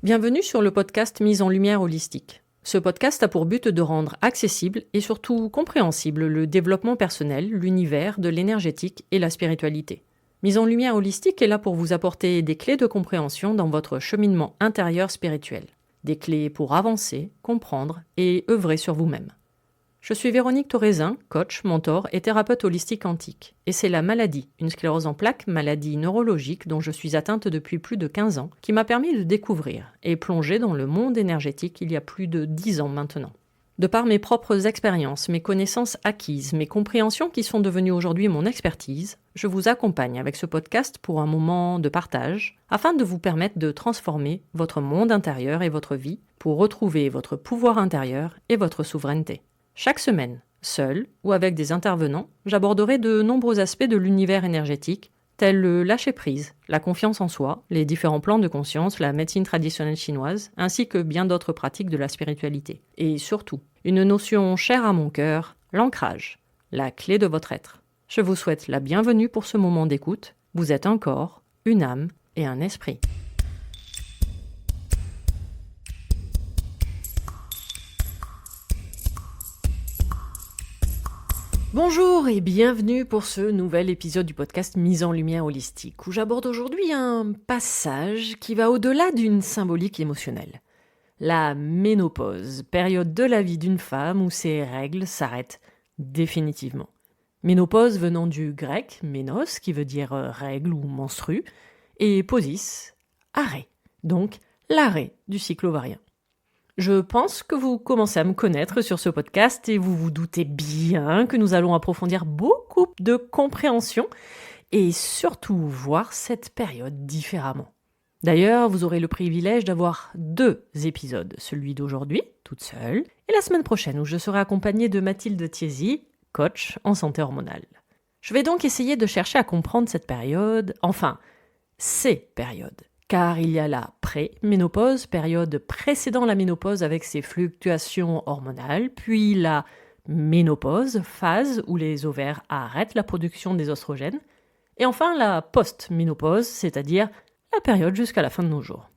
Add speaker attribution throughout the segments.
Speaker 1: Bienvenue sur le podcast Mise en lumière holistique. Ce podcast a pour but de rendre accessible et surtout compréhensible le développement personnel, l'univers de l'énergétique et la spiritualité. Mise en lumière holistique est là pour vous apporter des clés de compréhension dans votre cheminement intérieur spirituel. Des clés pour avancer, comprendre et œuvrer sur vous-même. Je suis Véronique Thorezin, coach, mentor et thérapeute holistique quantique. Et c'est la maladie, une sclérose en plaques, maladie neurologique dont je suis atteinte depuis plus de 15 ans, qui m'a permis de découvrir et plonger dans le monde énergétique il y a plus de 10 ans maintenant. De par mes propres expériences, mes connaissances acquises, mes compréhensions qui sont devenues aujourd'hui mon expertise, je vous accompagne avec ce podcast pour un moment de partage, afin de vous permettre de transformer votre monde intérieur et votre vie pour retrouver votre pouvoir intérieur et votre souveraineté. Chaque semaine, seul ou avec des intervenants, j'aborderai de nombreux aspects de l'univers énergétique, tels le lâcher-prise, la confiance en soi, les différents plans de conscience, la médecine traditionnelle chinoise, ainsi que bien d'autres pratiques de la spiritualité. Et surtout, une notion chère à mon cœur, l'ancrage, la clé de votre être. Je vous souhaite la bienvenue pour ce moment d'écoute. Vous êtes un corps, une âme et un esprit. Bonjour et bienvenue pour ce nouvel épisode du podcast Mise en lumière holistique, où j'aborde aujourd'hui un passage qui va au-delà d'une symbolique émotionnelle. La ménopause, période de la vie d'une femme où ses règles s'arrêtent définitivement. Ménopause venant du grec ménos, qui veut dire règle ou menstru, et posis, arrêt, donc l'arrêt du cycle ovarien. Je pense que vous commencez à me connaître sur ce podcast et vous vous doutez bien que nous allons approfondir beaucoup de compréhension et surtout voir cette période différemment. D'ailleurs, vous aurez le privilège d'avoir 2 épisodes, celui d'aujourd'hui, toute seule, et la semaine prochaine où je serai accompagnée de Mathilde Thiésy, coach en santé hormonale. Je vais donc essayer de chercher à comprendre cette période, enfin, ces périodes. Car il y a la pré-ménopause, période précédant la ménopause avec ses fluctuations hormonales, puis la ménopause, phase où les ovaires arrêtent la production des oestrogènes, et enfin la post-ménopause, c'est-à-dire la période jusqu'à la fin de nos jours.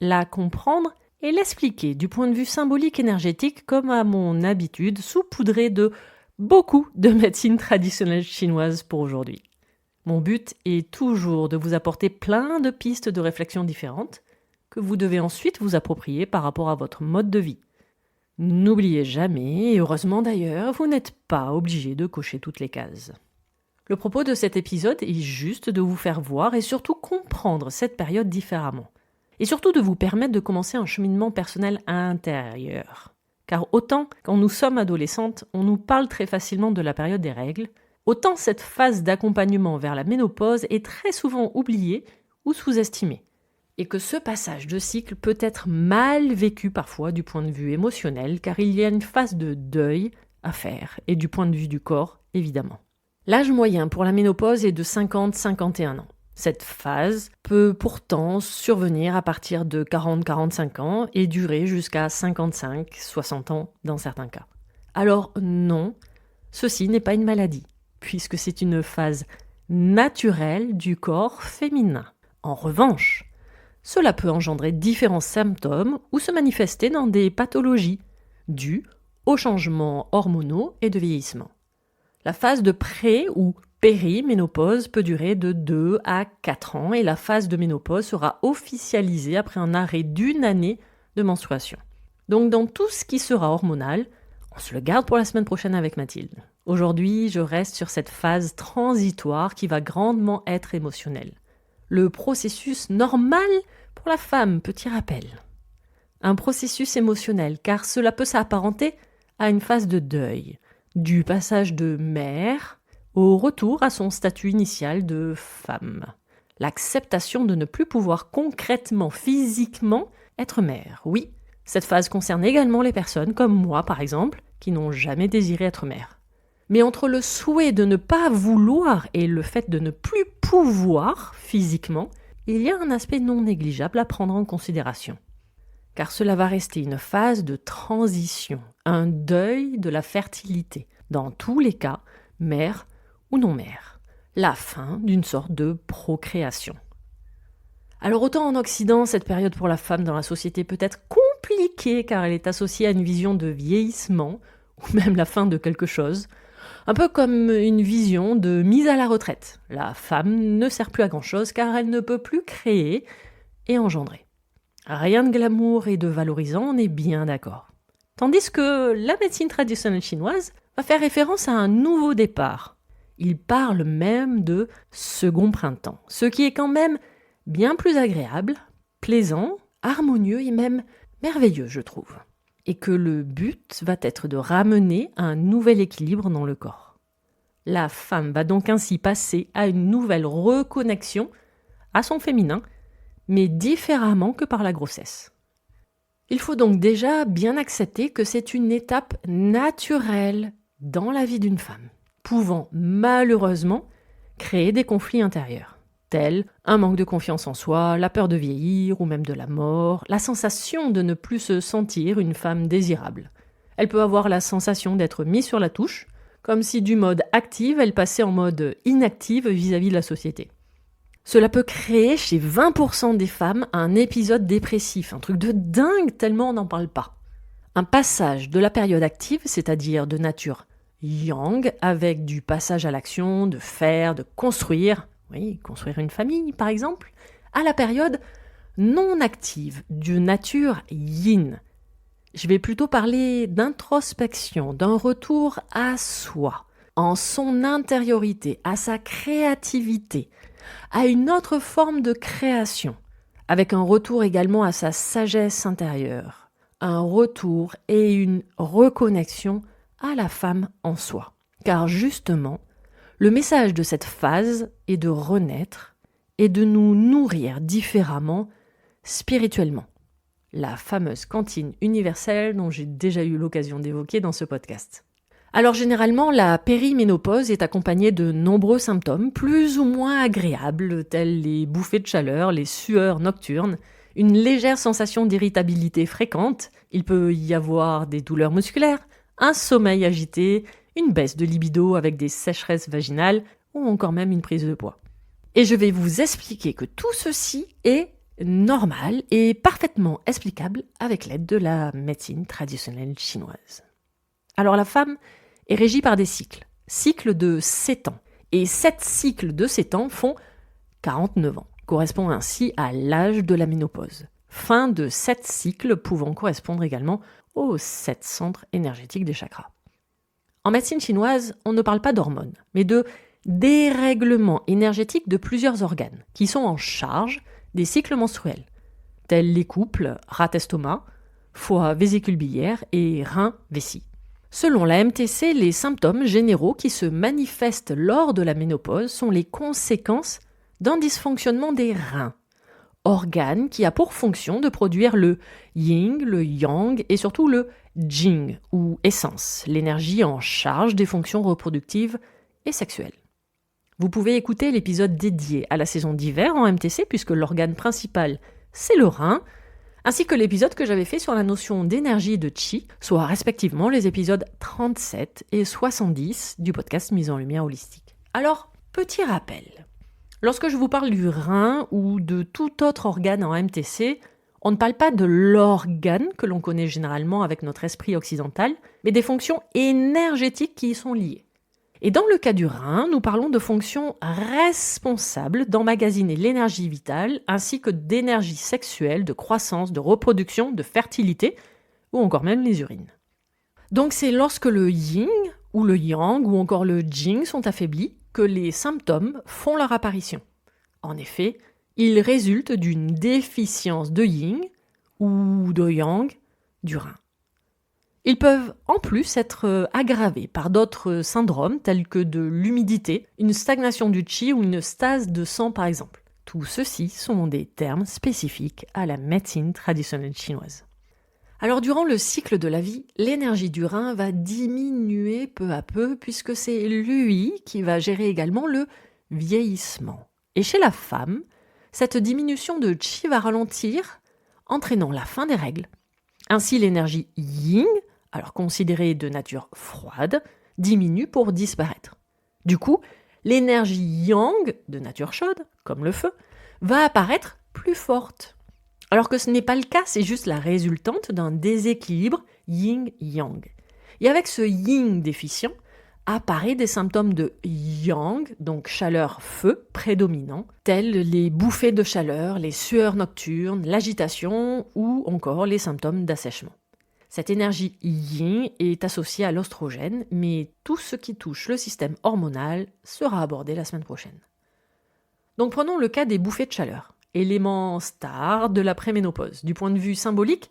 Speaker 1: La comprendre et l'expliquer du point de vue symbolique énergétique comme à mon habitude, saupoudrée de beaucoup de médecine traditionnelle chinoise pour aujourd'hui. Mon but est toujours de vous apporter plein de pistes de réflexion différentes que vous devez ensuite vous approprier par rapport à votre mode de vie. N'oubliez jamais, et heureusement d'ailleurs, vous n'êtes pas obligé de cocher toutes les cases. Le propos de cet épisode est juste de vous faire voir et surtout comprendre cette période différemment. Et surtout de vous permettre de commencer un cheminement personnel intérieur. Car autant, quand nous sommes adolescentes, on nous parle très facilement de la période des règles, autant cette phase d'accompagnement vers la ménopause est très souvent oubliée ou sous-estimée. Et que ce passage de cycle peut être mal vécu parfois du point de vue émotionnel, car il y a une phase de deuil à faire, et du point de vue du corps, évidemment. L'âge moyen pour la ménopause est de 50-51 ans. Cette phase peut pourtant survenir à partir de 40-45 ans et durer jusqu'à 55-60 ans dans certains cas. Alors non, ceci n'est pas une maladie, puisque c'est une phase naturelle du corps féminin. En revanche, cela peut engendrer différents symptômes ou se manifester dans des pathologies dues aux changements hormonaux et de vieillissement. La phase de pré- ou périménopause peut durer de 2 à 4 ans et la phase de ménopause sera officialisée après un arrêt d'1 année de menstruation. Donc dans tout ce qui sera hormonal, on se le garde pour la semaine prochaine avec Mathilde. Aujourd'hui, je reste sur cette phase transitoire qui va grandement être émotionnelle. Le processus normal pour la femme, petit rappel. Un processus émotionnel, car cela peut s'apparenter à une phase de deuil, du passage de mère au retour à son statut initial de femme. L'acceptation de ne plus pouvoir concrètement, physiquement, être mère. Oui, cette phase concerne également les personnes, comme moi par exemple, qui n'ont jamais désiré être mère. Mais entre le souhait de ne pas vouloir et le fait de ne plus pouvoir physiquement, il y a un aspect non négligeable à prendre en considération. Car cela va rester une phase de transition, un deuil de la fertilité, dans tous les cas, mère ou non mère, la fin d'une sorte de procréation. Alors autant en Occident, cette période pour la femme dans la société peut être compliquée car elle est associée à une vision de vieillissement ou même la fin de quelque chose. Un peu comme une vision de mise à la retraite. La femme ne sert plus à grand-chose car elle ne peut plus créer et engendrer. Rien de glamour et de valorisant, on est bien d'accord. Tandis que la médecine traditionnelle chinoise va faire référence à un nouveau départ. Il parle même de second printemps, ce qui est quand même bien plus agréable, plaisant, harmonieux et même merveilleux, je trouve. Et que le but va être de ramener un nouvel équilibre dans le corps. La femme va donc ainsi passer à une nouvelle reconnexion à son féminin, mais différemment que par la grossesse. Il faut donc déjà bien accepter que c'est une étape naturelle dans la vie d'une femme, pouvant malheureusement créer des conflits intérieurs, tels un manque de confiance en soi, la peur de vieillir ou même de la mort, la sensation de ne plus se sentir une femme désirable. Elle peut avoir la sensation d'être mise sur la touche, comme si du mode active, elle passait en mode inactive vis-à-vis de la société. Cela peut créer chez 20% des femmes un épisode dépressif, un truc de dingue tellement on n'en parle pas. Un passage de la période active, c'est-à-dire de nature yang, avec du passage à l'action, de faire, de construire, construire une famille par exemple, à la période non active, de nature yin. Je vais plutôt parler d'introspection, d'un retour à soi, en son intériorité, à sa créativité, à une autre forme de création, avec un retour également à sa sagesse intérieure, un retour et une reconnexion à la femme en soi. Car justement, le message de cette phase est de renaître et de nous nourrir différemment spirituellement. La fameuse cantine universelle dont j'ai déjà eu l'occasion d'évoquer dans ce podcast. Alors généralement, la périménopause est accompagnée de nombreux symptômes plus ou moins agréables, tels les bouffées de chaleur, les sueurs nocturnes, une légère sensation d'irritabilité fréquente, il peut y avoir des douleurs musculaires, un sommeil agité, une baisse de libido avec des sécheresses vaginales ou encore même une prise de poids. Et je vais vous expliquer que tout ceci est normal et parfaitement explicable avec l'aide de la médecine traditionnelle chinoise. Alors la femme est régie par des cycles de 7 ans. Et 7 cycles de 7 ans font 49 ans, correspond ainsi à l'âge de la ménopause. Fin de 7 cycles pouvant correspondre également aux 7 centres énergétiques des chakras. En médecine chinoise, on ne parle pas d'hormones, mais de dérèglement énergétique de plusieurs organes qui sont en charge des cycles menstruels, tels les couples, rat-estomac, foie, vésicule biliaire et rein-vessie. Selon la MTC, les symptômes généraux qui se manifestent lors de la ménopause sont les conséquences d'un dysfonctionnement des reins, organe qui a pour fonction de produire le yin, le yang et surtout le jing ou essence, l'énergie en charge des fonctions reproductives et sexuelles. Vous pouvez écouter l'épisode dédié à la saison d'hiver en MTC puisque l'organe principal c'est le rein, ainsi que l'épisode que j'avais fait sur la notion d'énergie et de chi, soit respectivement les épisodes 37 et 70 du podcast Mise en Lumière Holistique. Alors, petit rappel. Lorsque je vous parle du rein ou de tout autre organe en MTC, on ne parle pas de l'organe que l'on connaît généralement avec notre esprit occidental, mais des fonctions énergétiques qui y sont liées. Et dans le cas du rein, nous parlons de fonctions responsables d'emmagasiner l'énergie vitale ainsi que d'énergie sexuelle, de croissance, de reproduction, de fertilité ou encore même les urines. Donc c'est lorsque le yin ou le yang ou encore le jing sont affaiblis que les symptômes font leur apparition. En effet, ils résultent d'une déficience de yin ou de yang du rein. Ils peuvent en plus être aggravés par d'autres syndromes tels que de l'humidité, une stagnation du qi ou une stase de sang par exemple. Tout ceci sont des termes spécifiques à la médecine traditionnelle chinoise. Alors durant le cycle de la vie, l'énergie du rein va diminuer peu à peu puisque c'est lui qui va gérer également le vieillissement. Et chez la femme, cette diminution de qi va ralentir, entraînant la fin des règles. Ainsi l'énergie yin, alors considérée de nature froide, diminue pour disparaître. Du coup, l'énergie yang, de nature chaude, comme le feu, va apparaître plus forte. Alors que ce n'est pas le cas, c'est juste la résultante d'un déséquilibre yin-yang. Et avec ce yin déficient, apparaissent des symptômes de yang, donc chaleur-feu prédominant, tels les bouffées de chaleur, les sueurs nocturnes, l'agitation ou encore les symptômes d'assèchement. Cette énergie yin est associée à l'oestrogène, mais tout ce qui touche le système hormonal sera abordé la semaine prochaine. Donc prenons le cas des bouffées de chaleur, élément star de la préménopause. Du point de vue symbolique,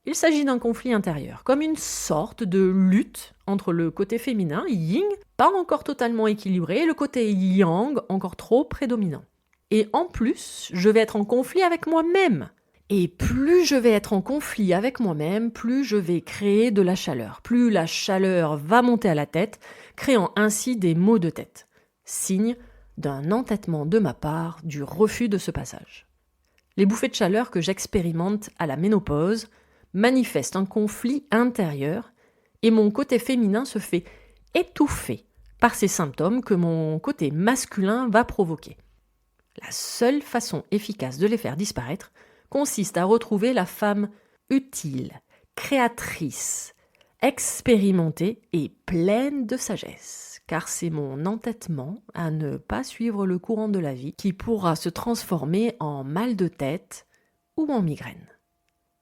Speaker 1: il s'agit d'un conflit intérieur, comme une sorte de lutte entre le côté féminin, yin, pas encore totalement équilibré, et le côté yang, encore trop prédominant. Et en plus, je vais être en conflit avec moi-même. Et plus je vais être en conflit avec moi-même, plus je vais créer de la chaleur. Plus la chaleur va monter à la tête, créant ainsi des maux de tête. Signe d'un entêtement de ma part, du refus de ce passage. Les bouffées de chaleur que j'expérimente à la ménopause manifestent un conflit intérieur et mon côté féminin se fait étouffer par ces symptômes que mon côté masculin va provoquer. La seule façon efficace de les faire disparaître consiste à retrouver la femme utile, créatrice, expérimentée et pleine de sagesse, car c'est mon entêtement à ne pas suivre le courant de la vie qui pourra se transformer en mal de tête ou en migraine.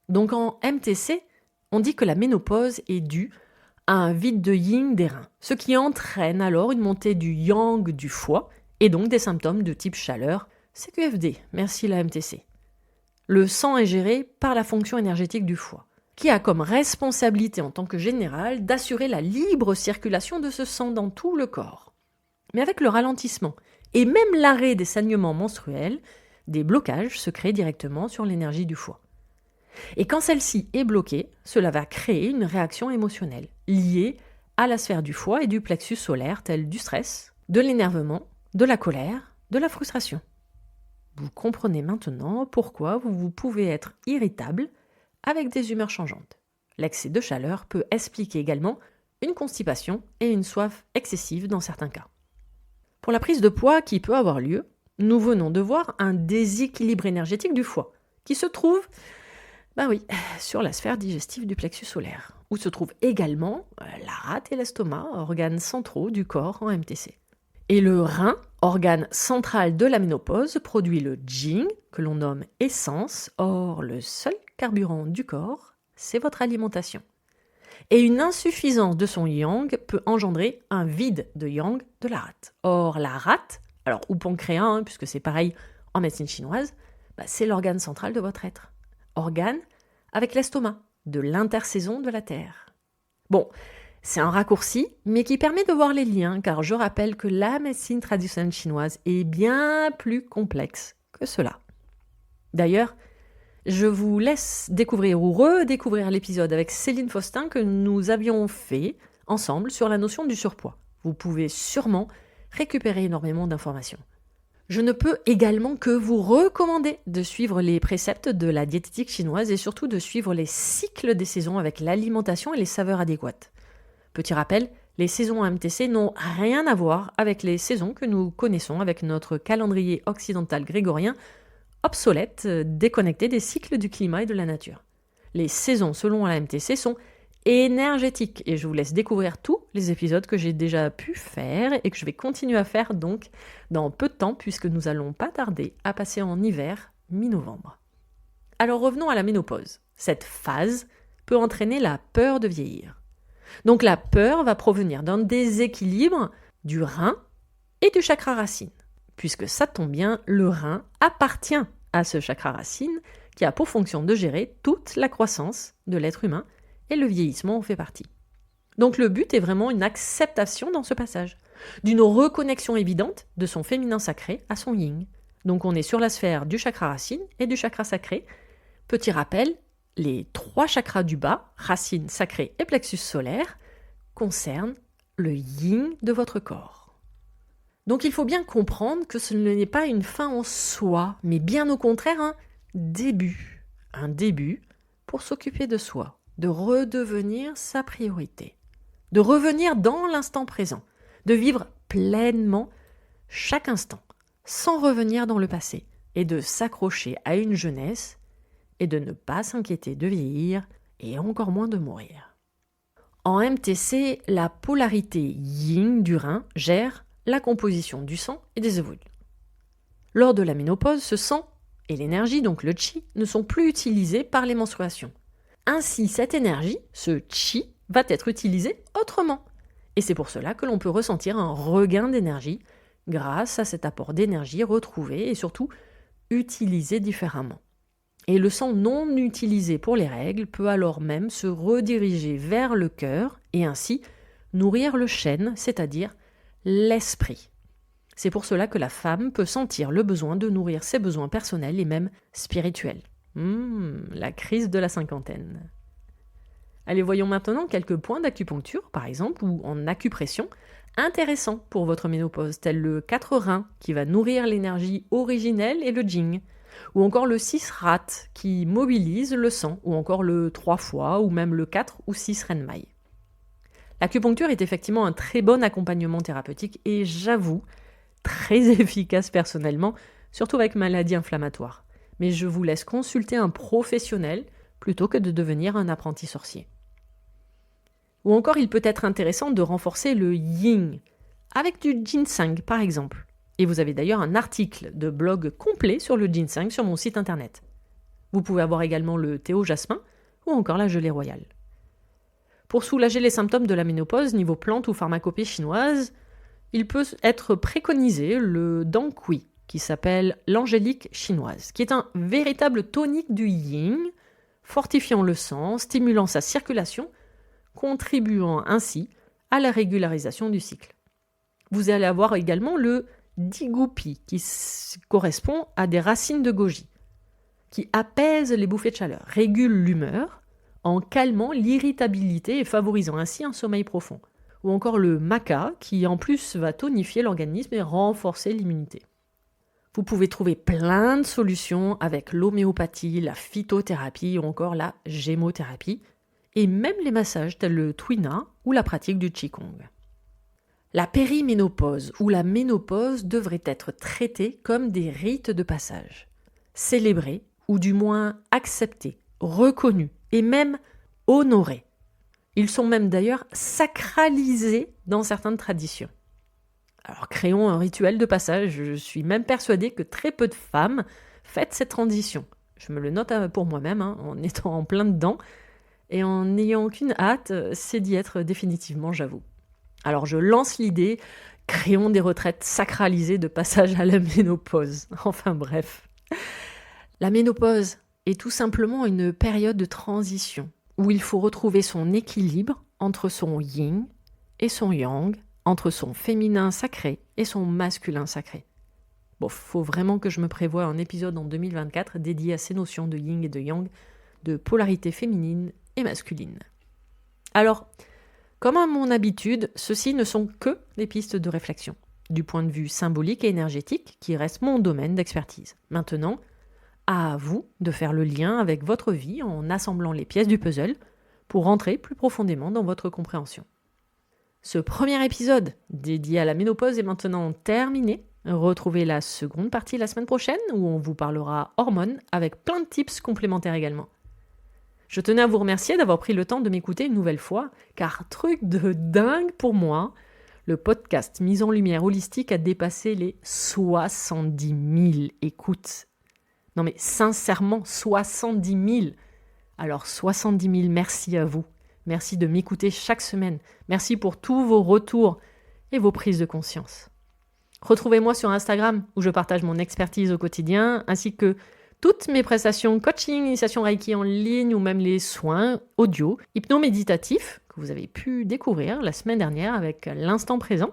Speaker 1: Donc en MTC, on dit que la ménopause est due à un vide de yin des reins, ce qui entraîne alors une montée du yang du foie et donc des symptômes de type chaleur, CQFD, merci la MTC. Le sang est géré par la fonction énergétique du foie, qui a comme responsabilité en tant que général d'assurer la libre circulation de ce sang dans tout le corps. Mais avec le ralentissement et même l'arrêt des saignements menstruels, des blocages se créent directement sur l'énergie du foie. Et quand celle-ci est bloquée, cela va créer une réaction émotionnelle liée à la sphère du foie et du plexus solaire, telle du stress, de l'énervement, de la colère, de la frustration. Vous comprenez maintenant pourquoi vous pouvez être irritable avec des humeurs changeantes. L'excès de chaleur peut expliquer également une constipation et une soif excessive dans certains cas. Pour la prise de poids qui peut avoir lieu, nous venons de voir un déséquilibre énergétique du foie qui se trouve sur la sphère digestive du plexus solaire, où se trouvent également la rate et l'estomac, organes centraux du corps en MTC. Et le rein, organe central de la ménopause, produit le jing, que l'on nomme essence, or le seul carburant du corps, c'est votre alimentation. Et une insuffisance de son yang peut engendrer un vide de yang de la rate. Or la rate, ou pancréas, puisque c'est pareil en médecine chinoise, c'est l'organe central de votre être. Organe avec l'estomac, de l'intersaison de la Terre. Bon, c'est un raccourci, mais qui permet de voir les liens, car je rappelle que la médecine traditionnelle chinoise est bien plus complexe que cela. D'ailleurs, je vous laisse découvrir ou redécouvrir l'épisode avec Céline Faustin que nous avions fait ensemble sur la notion du surpoids. Vous pouvez sûrement récupérer énormément d'informations. Je ne peux également que vous recommander de suivre les préceptes de la diététique chinoise et surtout de suivre les cycles des saisons avec l'alimentation et les saveurs adéquates. Petit rappel, les saisons MTC n'ont rien à voir avec les saisons que nous connaissons avec notre calendrier occidental grégorien obsolète, déconnecté des cycles du climat et de la nature. Les saisons selon la MTC sont énergétiques et je vous laisse découvrir tous les épisodes que j'ai déjà pu faire et que je vais continuer à faire donc dans peu de temps puisque nous allons pas tarder à passer en hiver mi-novembre. Alors revenons à la ménopause. Cette phase peut entraîner la peur de vieillir. Donc la peur va provenir d'un déséquilibre du rein et du chakra racine. Puisque ça tombe bien, le rein appartient à ce chakra racine qui a pour fonction de gérer toute la croissance de l'être humain et le vieillissement en fait partie. Donc le but est vraiment une acceptation dans ce passage, d'une reconnexion évidente de son féminin sacré à son yin. Donc on est sur la sphère du chakra racine et du chakra sacré. Petit rappel, les 3 chakras du bas, racine, sacré et plexus solaire, concernent le yin de votre corps. Donc il faut bien comprendre que ce n'est pas une fin en soi, mais bien au contraire un début pour s'occuper de soi, de redevenir sa priorité, de revenir dans l'instant présent, de vivre pleinement chaque instant, sans revenir dans le passé est de s'accrocher à une jeunesse et de ne pas s'inquiéter de vieillir et encore moins de mourir. En MTC, la polarité yin du rein gère la composition du sang et des ovules. Lors de la ménopause, ce sang et l'énergie, donc le chi, ne sont plus utilisés par les menstruations. Ainsi, cette énergie, ce chi, va être utilisée autrement. Et c'est pour cela que l'on peut ressentir un regain d'énergie grâce à cet apport d'énergie retrouvé et surtout utilisé différemment. Et le sang non utilisé pour les règles peut alors même se rediriger vers le cœur et ainsi nourrir le chêne, c'est-à-dire l'esprit. C'est pour cela que la femme peut sentir le besoin de nourrir ses besoins personnels et même spirituels. La crise de la cinquantaine. Allez, voyons maintenant quelques points d'acupuncture, par exemple, ou en acupression, intéressants pour votre ménopause, tel le 4 reins qui va nourrir l'énergie originelle et le jing, ou encore le 6 rat qui mobilise le sang, ou encore le 3 foie, ou même le 4 ou 6 renmaï. L'acupuncture est effectivement un très bon accompagnement thérapeutique et j'avoue, très efficace personnellement, surtout avec maladies inflammatoires. Mais je vous laisse consulter un professionnel plutôt que de devenir un apprenti sorcier. Ou encore, il peut être intéressant de renforcer le yin, avec du ginseng par exemple. Et vous avez d'ailleurs un article de blog complet sur le ginseng sur mon site internet. Vous pouvez avoir également le thé au jasmin ou encore la gelée royale. Pour soulager les symptômes de la ménopause niveau plante ou pharmacopée chinoise, il peut être préconisé le dang kui, qui s'appelle l'angélique chinoise, qui est un véritable tonique du yin, fortifiant le sang, stimulant sa circulation, contribuant ainsi à la régularisation du cycle. Vous allez avoir également le Digupi, qui correspond à des racines de goji, qui apaise les bouffées de chaleur, régule l'humeur, en calmant l'irritabilité et favorisant ainsi un sommeil profond. Ou encore le maca, qui en plus va tonifier l'organisme et renforcer l'immunité. Vous pouvez trouver plein de solutions avec l'homéopathie, la phytothérapie ou encore la gémothérapie, et même les massages tels le Twina ou la pratique du Qigong. La périménopause ou la ménopause devrait être traitée comme des rites de passage, célébrés ou du moins acceptés, reconnus et même honorés. Ils sont même d'ailleurs sacralisés dans certaines traditions. Alors créons un rituel de passage, je suis même persuadée que très peu de femmes fêtent cette transition. Je me le note pour moi-même, en étant en plein dedans, et en n'ayant qu'une hâte, c'est d'y être définitivement, j'avoue. Alors je lance l'idée, créons des retraites sacralisées de passage à la ménopause. Enfin bref. La ménopause est tout simplement une période de transition où il faut retrouver son équilibre entre son yin et son yang, entre son féminin sacré et son masculin sacré. Bon, faut vraiment que je me prévoie un épisode en 2024 dédié à ces notions de yin et de yang, de polarité féminine et masculine. Alors, comme à mon habitude, ceci ne sont que des pistes de réflexion, du point de vue symbolique et énergétique, qui reste mon domaine d'expertise. Maintenant, à vous de faire le lien avec votre vie en assemblant les pièces du puzzle pour rentrer plus profondément dans votre compréhension. Ce premier épisode dédié à la ménopause est maintenant terminé. Retrouvez la seconde partie la semaine prochaine où on vous parlera hormones avec plein de tips complémentaires également. Je tenais à vous remercier d'avoir pris le temps de m'écouter une nouvelle fois, car truc de dingue pour moi, le podcast Mise en Lumière Holistique a dépassé les 70 000 écoutes. Non mais sincèrement, 70 000. Alors 70 000, merci à vous. Merci de m'écouter chaque semaine. Merci pour tous vos retours et vos prises de conscience. Retrouvez-moi sur Instagram où je partage mon expertise au quotidien ainsi que toutes mes prestations coaching, initiation Reiki en ligne ou même les soins audio, hypno-méditatifs que vous avez pu découvrir la semaine dernière avec l'instant présent.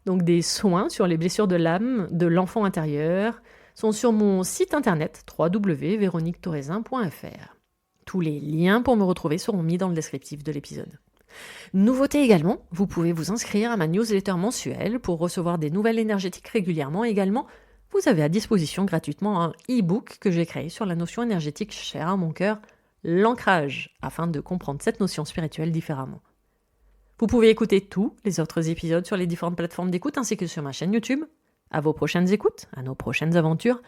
Speaker 1: Donc des soins sur les blessures de l'âme, de l'enfant intérieur, sont sur mon site internet www.veroniquetoraisin.fr. Tous les liens pour me retrouver seront mis dans le descriptif de l'épisode. Nouveauté également, vous pouvez vous inscrire à ma newsletter mensuelle pour recevoir des nouvelles énergétiques régulièrement. Également, vous avez à disposition gratuitement un e-book que j'ai créé sur la notion énergétique chère à mon cœur, l'ancrage, afin de comprendre cette notion spirituelle différemment. Vous pouvez écouter tous les autres épisodes sur les différentes plateformes d'écoute ainsi que sur ma chaîne YouTube. À vos prochaines écoutes, à nos prochaines aventures.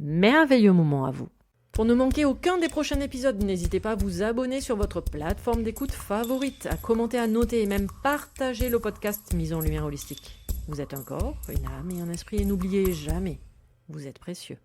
Speaker 1: Merveilleux moment à vous. Pour ne manquer aucun des prochains épisodes, n'hésitez pas à vous abonner sur votre plateforme d'écoute favorite, à commenter, à noter et même partager le podcast Mise en Lumière Holistique. Vous êtes un corps, une âme et un esprit et n'oubliez jamais, vous êtes précieux.